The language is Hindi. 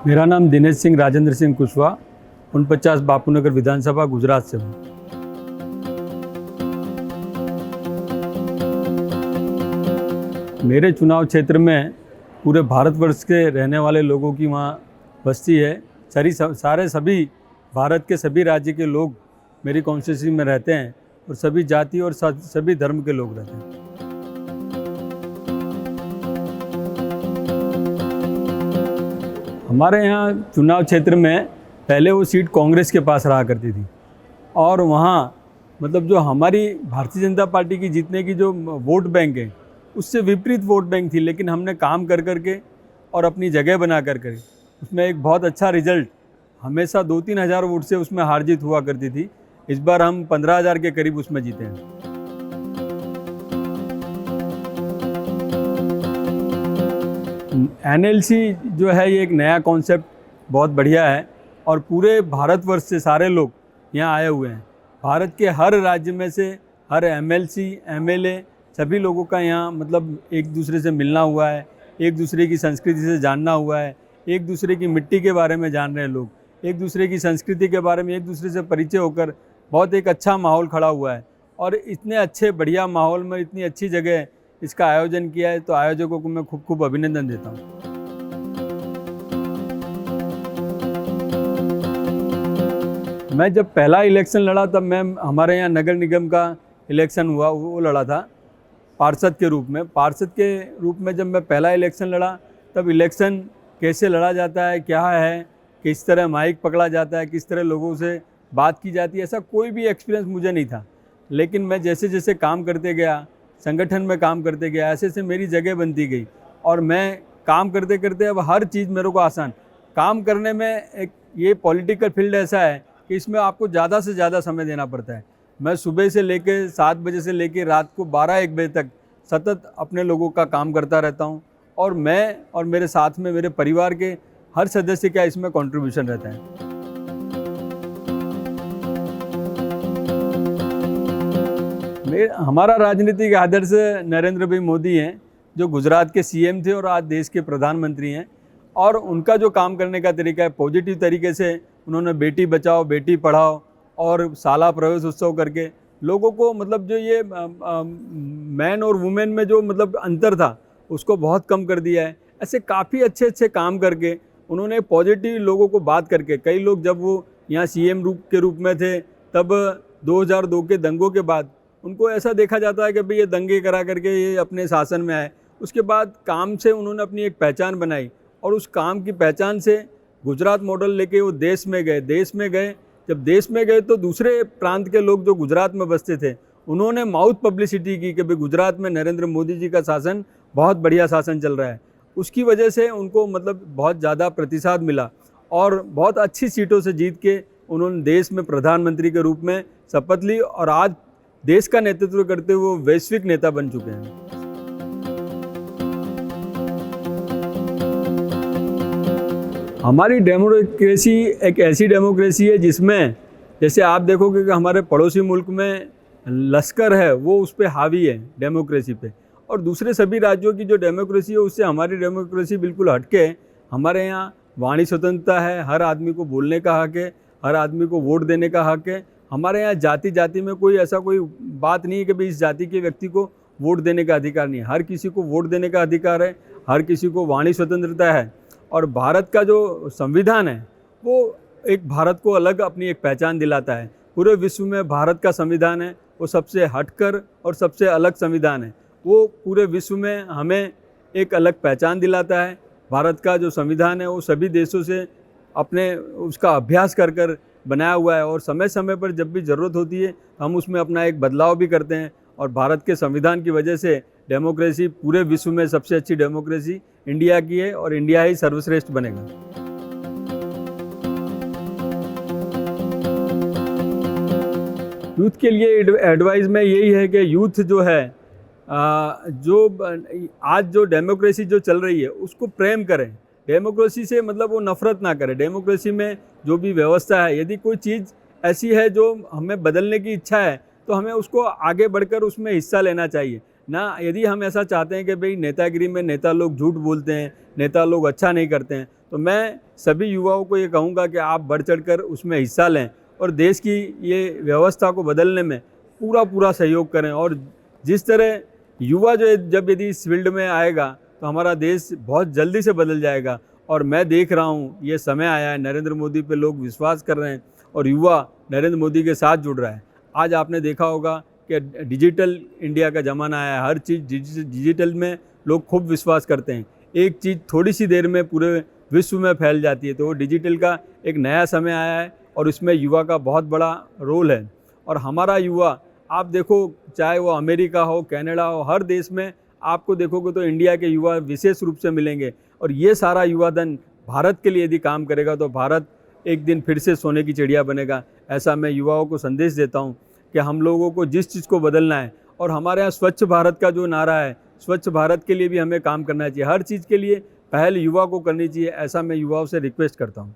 मेरा नाम दिनेश सिंह राजेंद्र सिंह कुशवाहा 49 बापूनगर विधानसभा गुजरात से हूँ। मेरे चुनाव क्षेत्र में पूरे भारतवर्ष के रहने वाले लोगों की वहाँ बस्ती है। सभी भारत के सभी राज्य के लोग मेरी कॉन्स्टिट्यूंसी में रहते हैं और सभी जाति और सभी धर्म के लोग रहते हैं। हमारे यहाँ चुनाव क्षेत्र में पहले वो सीट कांग्रेस के पास रहा करती थी और वहाँ मतलब जो हमारी भारतीय जनता पार्टी की जीतने की जो वोट बैंक है उससे विपरीत वोट बैंक थी, लेकिन हमने काम कर करके और अपनी जगह बना कर उसमें एक बहुत अच्छा रिजल्ट, हमेशा 2-3 हज़ार वोट से उसमें हार जीत हुआ करती थी। इस बार हम 15,000 के करीब उसमें जीते हैं। एनएलसी जो है ये एक नया कॉन्सेप्ट बहुत बढ़िया है और पूरे भारतवर्ष से सारे लोग यहाँ आए हुए हैं। भारत के हर राज्य में से हर एमएलसी एमएलए सभी लोगों का यहाँ मतलब एक दूसरे से मिलना हुआ है, एक दूसरे की संस्कृति से जानना हुआ है, एक दूसरे की मिट्टी के बारे में जान रहे हैं लोग, एक दूसरे की संस्कृति के बारे में एक दूसरे से परिचय होकर बहुत एक अच्छा माहौल खड़ा हुआ है। और इतने अच्छे बढ़िया माहौल में इतनी अच्छी जगह इसका आयोजन किया है, तो आयोजकों को मैं खूब अभिनंदन देता हूँ। मैं जब पहला इलेक्शन लड़ा तब मैं हमारे यहाँ नगर निगम का इलेक्शन हुआ, वो लड़ा था पार्षद के रूप में। पार्षद के रूप में जब मैं पहला इलेक्शन लड़ा तब इलेक्शन कैसे लड़ा जाता है, क्या है, किस तरह माइक पकड़ा जाता है, किस तरह लोगों से बात की जाती है, ऐसा कोई भी एक्सपीरियंस मुझे नहीं था। लेकिन मैं जैसे जैसे काम करते गया, संगठन में काम करते गया, ऐसे ऐसे मेरी जगह बनती गई और मैं काम करते करते अब हर चीज़ मेरे को आसान काम करने में। एक ये पॉलिटिकल फील्ड ऐसा है कि इसमें आपको ज़्यादा से ज़्यादा समय देना पड़ता है। मैं सुबह से लेके 7 बजे से लेके रात को 12-1 बजे तक सतत अपने लोगों का काम करता रहता हूँ और मैं और मेरे साथ में मेरे परिवार के हर सदस्य का इसमें कंट्रीब्यूशन रहता है। हमारा राजनीतिक आदर्श नरेंद्र भाई मोदी हैं, जो गुजरात के सीएम थे और आज देश के प्रधानमंत्री हैं। और उनका जो काम करने का तरीका है, पॉजिटिव तरीके से उन्होंने बेटी बचाओ बेटी पढ़ाओ और शाला प्रवेश उत्सव करके लोगों को मतलब जो ये मैन और वुमेन में जो मतलब अंतर था उसको बहुत कम कर दिया है। ऐसे काफ़ी अच्छे अच्छे काम करके उन्होंने पॉजिटिव लोगों को बात करके, कई लोग जब वो यहाँ सीएम के रूप में थे तब 2002 के दंगों के बाद उनको ऐसा देखा जाता है कि भाई ये दंगे करा करके ये अपने शासन में आए। उसके बाद काम से उन्होंने अपनी एक पहचान बनाई और उस काम की पहचान से गुजरात मॉडल लेके वो देश में गए। जब देश में गए तो दूसरे प्रांत के लोग जो गुजरात में बसते थे उन्होंने माउथ पब्लिसिटी की कि भाई गुजरात में नरेंद्र मोदी जी का शासन बहुत बढ़िया शासन चल रहा है। उसकी वजह से उनको मतलब बहुत ज़्यादा प्रतिसाद मिला और बहुत अच्छी सीटों से जीत के उन्होंने देश में प्रधानमंत्री के रूप में शपथ ली और आज देश का नेतृत्व करते हुए वो वैश्विक नेता बन चुके हैं। हमारी डेमोक्रेसी एक ऐसी डेमोक्रेसी है जिसमें जैसे आप देखोगे कि हमारे पड़ोसी मुल्क में लश्कर है वो उस पर हावी है डेमोक्रेसी पे, और दूसरे सभी राज्यों की जो डेमोक्रेसी है उससे हमारी डेमोक्रेसी बिल्कुल हटके है। हमारे यहाँ वाणी स्वतंत्रता है, हर आदमी को बोलने का हक है, हर आदमी को वोट देने का हक है। हमारे यहाँ जाति में कोई ऐसा कोई बात नहीं है कि भाई इस जाति के व्यक्ति को वोट देने का अधिकार नहीं है। हर किसी को वोट देने का अधिकार है, हर किसी को वाणी स्वतंत्रता है। और भारत का जो संविधान है वो एक भारत को अलग अपनी एक पहचान दिलाता है। पूरे विश्व में भारत का संविधान है वो सबसे हटकर और सबसे अलग संविधान है। वो पूरे विश्व में हमें एक अलग पहचान दिलाता है। भारत का जो संविधान है वो सभी देशों से अपने उसका अभ्यास कर बनाया हुआ है और समय समय पर जब भी ज़रूरत होती है हम उसमें अपना एक बदलाव भी करते हैं। और भारत के संविधान की वजह से डेमोक्रेसी पूरे विश्व में सबसे अच्छी डेमोक्रेसी इंडिया की है और इंडिया ही सर्वश्रेष्ठ बनेगा। यूथ के लिए एडवाइस में यही है कि यूथ जो है जो आज जो डेमोक्रेसी जो चल रही है उसको प्रेम करें। डेमोक्रेसी से मतलब वो नफ़रत ना करें। डेमोक्रेसी में जो भी व्यवस्था है, यदि कोई चीज़ ऐसी है जो हमें बदलने की इच्छा है तो हमें उसको आगे बढ़कर उसमें हिस्सा लेना चाहिए ना। यदि हम ऐसा चाहते हैं कि भाई नेतागिरी में नेता लोग झूठ बोलते हैं, नेता लोग अच्छा नहीं करते हैं, तो तो मैं सभी युवाओं को ये कहूँगा कि आप बढ़ चढ़कर उसमें हिस्सा लें और देश की ये व्यवस्था को बदलने में पूरा पूरा सहयोग करें। और जिस तरह युवा जो है जब यदि इस फील्ड में आएगा तो हमारा देश बहुत जल्दी से बदल जाएगा। और मैं देख रहा हूँ ये समय आया है, नरेंद्र मोदी पे लोग विश्वास कर रहे हैं और युवा नरेंद्र मोदी के साथ जुड़ रहा है। आज आपने देखा होगा कि डिजिटल इंडिया का ज़माना आया है, हर चीज़ डिजिटल में लोग खूब विश्वास करते हैं। एक चीज़ थोड़ी सी देर में पूरे विश्व में फैल जाती है, तो वो डिजिटल का एक नया समय आया है और इसमें युवा का बहुत बड़ा रोल है। और हमारा युवा आप देखो, चाहे वो अमेरिका हो, कनाडा हो, हर देश में आपको देखोगे तो इंडिया के युवा विशेष रूप से मिलेंगे। और ये सारा युवा धन भारत के लिए यदि काम करेगा तो भारत एक दिन फिर से सोने की चिड़िया बनेगा। ऐसा मैं युवाओं को संदेश देता हूँ कि हम लोगों को जिस चीज़ को बदलना है, और हमारे यहाँ स्वच्छ भारत का जो नारा है, स्वच्छ भारत के लिए भी हमें काम करना चाहिए। हर चीज़ के लिए पहल युवा को करनी चाहिए, ऐसा मैं युवाओं से रिक्वेस्ट करता हूँ।